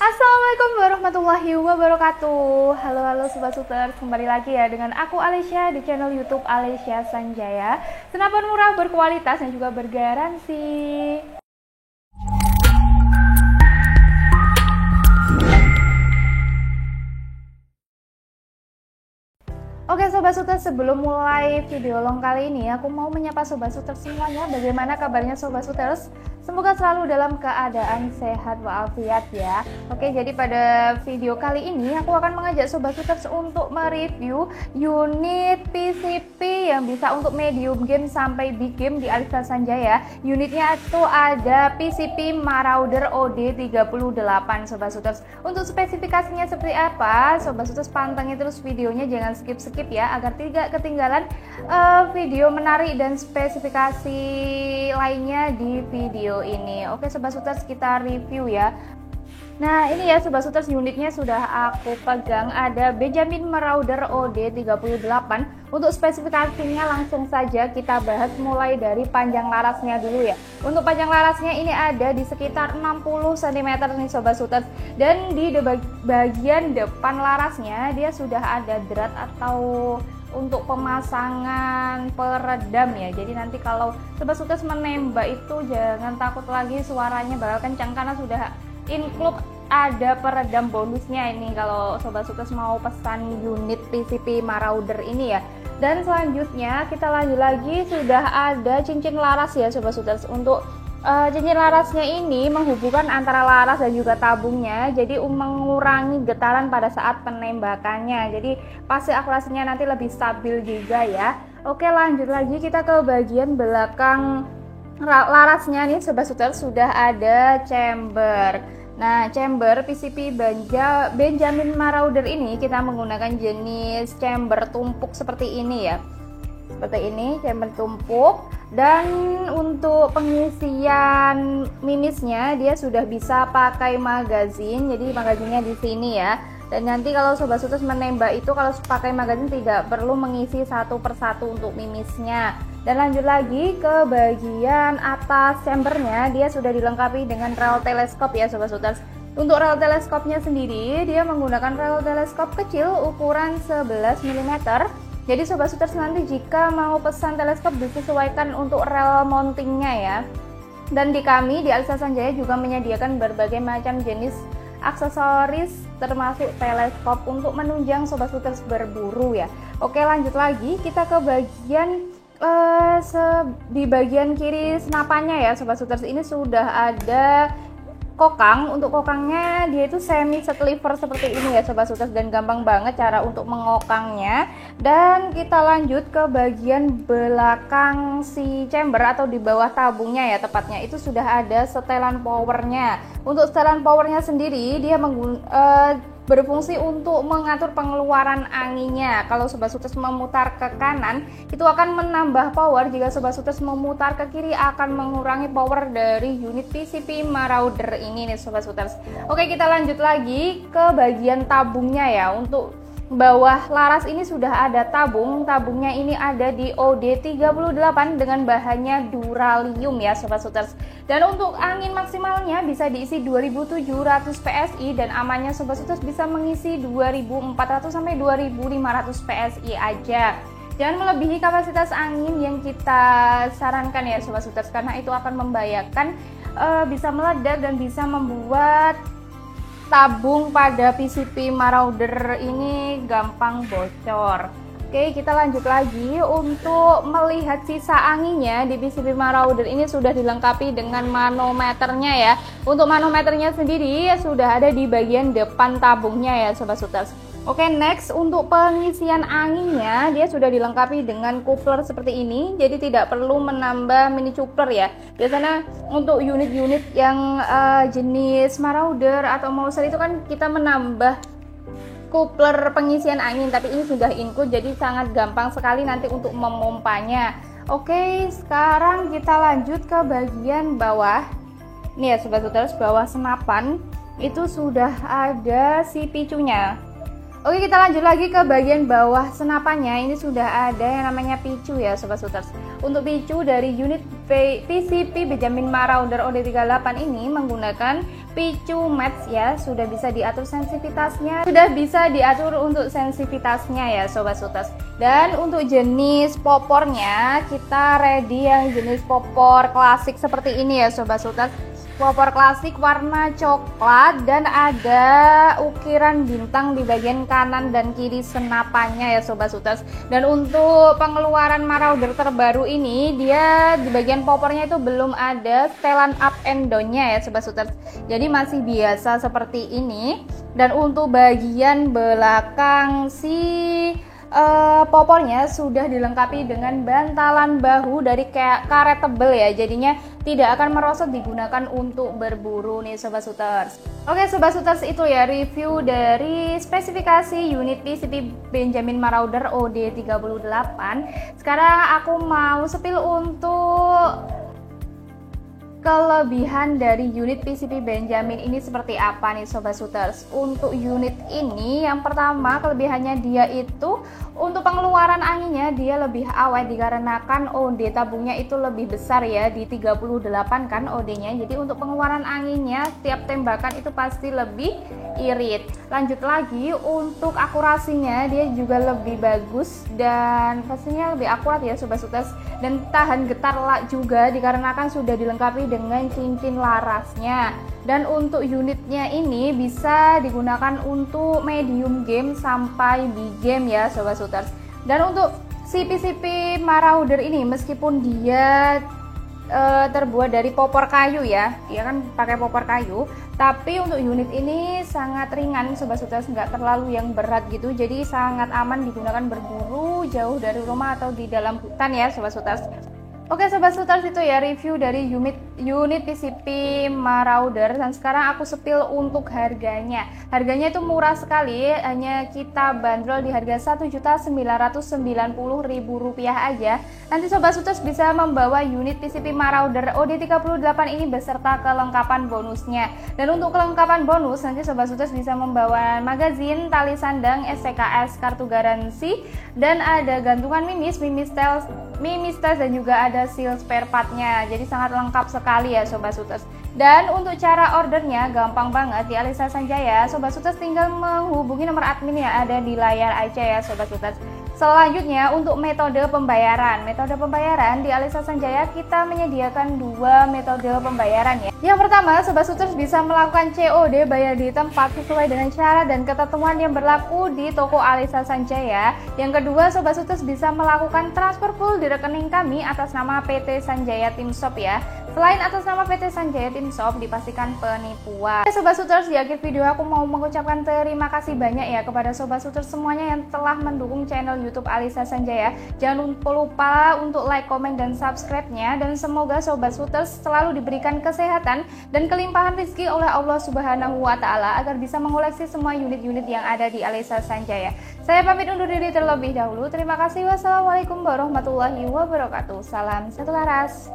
Assalamualaikum warahmatullahi wabarakatuh. Halo Sobat Suter, kembali lagi ya dengan aku Alesya di channel YouTube Alesya Sanjaya. Senapan murah, berkualitas dan juga bergaransi. Oke Sobat Suter, sebelum mulai video long kali ini aku mau menyapa Sobat Suter semuanya. Bagaimana kabarnya Sobat Suters? Semoga selalu dalam keadaan sehat walafiat ya. Oke, jadi pada video kali ini aku akan mengajak Sobat Suters untuk mereview unit PCP yang bisa untuk medium game sampai big game di Alesya Sanjaya. Unitnya itu ada PCP Marauder OD38 Sobat Suters. Untuk spesifikasinya seperti apa, Sobat Suters pantengin terus videonya, jangan skip ya agar tidak ketinggalan video menarik dan spesifikasi lainnya di video ini. Oke Sobat Suters, kita review ya. Nah ini ya Sobat Suters, unitnya sudah aku pegang, ada Benjamin Marauder OD38. Untuk spesifikasinya langsung saja kita bahas mulai dari panjang larasnya dulu ya. Untuk panjang larasnya ini ada di sekitar 60 cm nih Sobat Suters. Dan di bagian depan larasnya dia sudah ada drat atau untuk pemasangan peredam ya. Jadi nanti kalau Sobat Suters menembak itu jangan takut lagi suaranya bakal kencang karena sudah include ada peredam bonusnya ini kalau Sobat Suters mau pesan unit PCP Marauder ini ya. Dan selanjutnya kita lanjut lagi, sudah ada cincin laras ya Sobat Suters. Untuk cincin larasnya ini menghubungkan antara laras dan juga tabungnya, jadi mengurangi getaran pada saat penembakannya, jadi pasti akurasinya nanti lebih stabil juga ya. Oke, lanjut lagi kita ke bagian belakang larasnya nih Sobat Suters, sudah ada chamber. Nah, chamber PCP Benjamin Marauder ini kita menggunakan jenis chamber tumpuk seperti ini ya. Seperti ini, chamber tumpuk. Dan untuk pengisian mimisnya dia sudah bisa pakai magazin, jadi magazinnya di sini ya. Dan nanti kalau Sobat Suters menembak itu kalau pakai magazin tidak perlu mengisi satu persatu untuk mimisnya. Dan lanjut lagi ke bagian atas chambernya, dia sudah dilengkapi dengan rel teleskop ya Sobat Suters. Untuk rel teleskopnya sendiri dia menggunakan rel teleskop kecil ukuran 11 mm. Jadi Sobat Suters nanti jika mau pesan teleskop disesuaikan untuk rel mountingnya ya. Dan di kami di Alesya Sanjaya juga menyediakan berbagai macam jenis aksesoris termasuk teleskop untuk menunjang Sobat Suters berburu ya. Oke, lanjut lagi kita ke bagian di bagian kiri senapannya ya Sobat Suters, ini sudah ada kokang. Untuk kokangnya dia itu semi sliver seperti ini ya Sobat Suters, dan gampang banget cara untuk mengokangnya. Dan kita lanjut ke bagian belakang si chamber atau di bawah tabungnya ya tepatnya, itu sudah ada setelan powernya. Untuk setelan powernya sendiri dia berfungsi untuk mengatur pengeluaran anginnya. Kalau Sobat Suters memutar ke kanan itu akan menambah power, jika Sobat Suters memutar ke kiri akan mengurangi power dari unit PCP Marauder ini nih Sobat Suters. Oke, kita lanjut lagi ke bagian tabungnya ya. Untuk bawah laras ini sudah ada tabungnya ini ada di OD38 dengan bahannya duralium ya Sobat Suters. Dan untuk angin maksimalnya bisa diisi 2700 PSI dan amannya Sobat Suters bisa mengisi 2400 sampai 2500 PSI aja. Jangan melebihi kapasitas angin yang kita sarankan ya Sobat Suters, karena itu akan membahayakan, bisa meledak dan bisa membuat tabung pada PCP Marauder ini gampang bocor. Oke, kita lanjut lagi. Untuk melihat sisa anginnya di PCP Marauder ini sudah dilengkapi dengan manometernya ya. Untuk manometernya sendiri sudah ada di bagian depan tabungnya ya Sobat Suters. Oke, next untuk pengisian anginnya dia sudah dilengkapi dengan coupler seperti ini, jadi tidak perlu menambah mini coupler ya. Biasanya untuk unit-unit yang jenis Marauder atau Mauser itu kan kita menambah coupler pengisian angin, tapi ini sudah include jadi sangat gampang sekali nanti untuk memompanya. Oke, sekarang kita lanjut ke bagian bawah. Nih ya Sobat Suters, bawah senapan itu sudah ada si picunya. Oke, kita lanjut lagi ke bagian bawah senapannya. Ini sudah ada yang namanya picu ya Sobat Suters. Untuk picu dari unit PCP Benjamin Marauder OD38 ini menggunakan picu match ya, sudah bisa diatur sensitivitasnya, sudah bisa diatur untuk sensitivitasnya ya Sobat Shooters. Dan untuk jenis popornya kita ready yang jenis popor klasik seperti ini ya Sobat Shooters. Popor klasik warna coklat dan ada ukiran bintang di bagian kanan dan kiri senapannya ya Sobat Shooters. Dan untuk pengeluaran Marauder terbaru ini, dia di bagian popornya itu belum ada setelan up and down-nya ya Sobat Shooters. Jadi masih biasa seperti ini. Dan untuk bagian belakang popornya sudah dilengkapi dengan bantalan bahu dari karet tebel ya, jadinya tidak akan merosot, digunakan untuk berburu nih Sobat Shooters. Oke Sobat Shooters, itu ya review dari spesifikasi unit PCP Benjamin Marauder OD38. Sekarang aku mau spill untuk kelebihan dari unit PCP Benjamin ini seperti apa nih Sobat Shooters. Untuk unit ini yang pertama kelebihannya dia itu untuk pengeluaran anginnya dia lebih awet dikarenakan OD tabungnya itu lebih besar ya, di 38 kan OD-nya. Jadi untuk pengeluaran anginnya setiap tembakan itu pasti lebih irit. Lanjut lagi untuk akurasinya dia juga lebih bagus dan pastinya lebih akurat ya Sobat Shooters, dan tahan getar juga dikarenakan sudah dilengkapi dengan cincin larasnya. Dan untuk unitnya ini bisa digunakan untuk medium game sampai big game ya Sobat Shooters. Dan untuk si PCP Marauder ini meskipun dia terbuat dari popor kayu ya, dia kan pakai popor kayu, tapi untuk unit ini sangat ringan Sobat Shooters, nggak terlalu yang berat gitu, jadi sangat aman digunakan berburu jauh dari rumah atau di dalam hutan ya Sobat Shooters. Oke Sobat Shooters, itu ya review dari unit PCP Marauder. Dan sekarang aku spill untuk harganya. Harganya itu murah sekali, hanya kita bandrol di harga Rp1.990.000 aja. Nanti Sobat Shooters bisa membawa unit PCP Marauder OD38 ini beserta kelengkapan bonusnya. Dan untuk kelengkapan bonus nanti Sobat Shooters bisa membawa magazin, tali sandang, STKS, kartu garansi, dan ada gantungan mimis tes, dan juga ada seal spare partnya. Jadi sangat lengkap sekali ya Sobat Shooters. Dan untuk cara ordernya gampang banget di Alisa Sanjaya. Sobat Shooters tinggal menghubungi nomor admin yang ada di layar aja ya Sobat Shooters. Selanjutnya untuk metode pembayaran. Metode pembayaran di Alisa Sanjaya kita menyediakan dua metode pembayaran ya. Yang pertama, Sobat Shooters bisa melakukan COD bayar di tempat sesuai dengan syarat dan ketentuan yang berlaku di toko Alisa Sanjaya. Yang kedua, Sobat Shooters bisa melakukan transfer full di rekening kami atas nama PT Sanjaya Tim Shop ya. Selain atas nama PT Sanjaya Tim Shop, dipastikan penipuan. Sobat Shooters, di akhir video aku mau mengucapkan terima kasih banyak ya kepada Sobat Shooters semuanya yang telah mendukung channel YouTube Alisa Sanjaya. Jangan lupa untuk like, komen, dan subscribe-nya. Dan semoga Sobat Shooters selalu diberikan kesehatan dan kelimpahan rezeki oleh Allah Subhanahu wa Ta'ala agar bisa mengoleksi semua unit-unit yang ada di Alisa Sanjaya. Saya pamit undur diri terlebih dahulu. Terima kasih. Wassalamualaikum warahmatullahi wabarakatuh. Salam satu laras.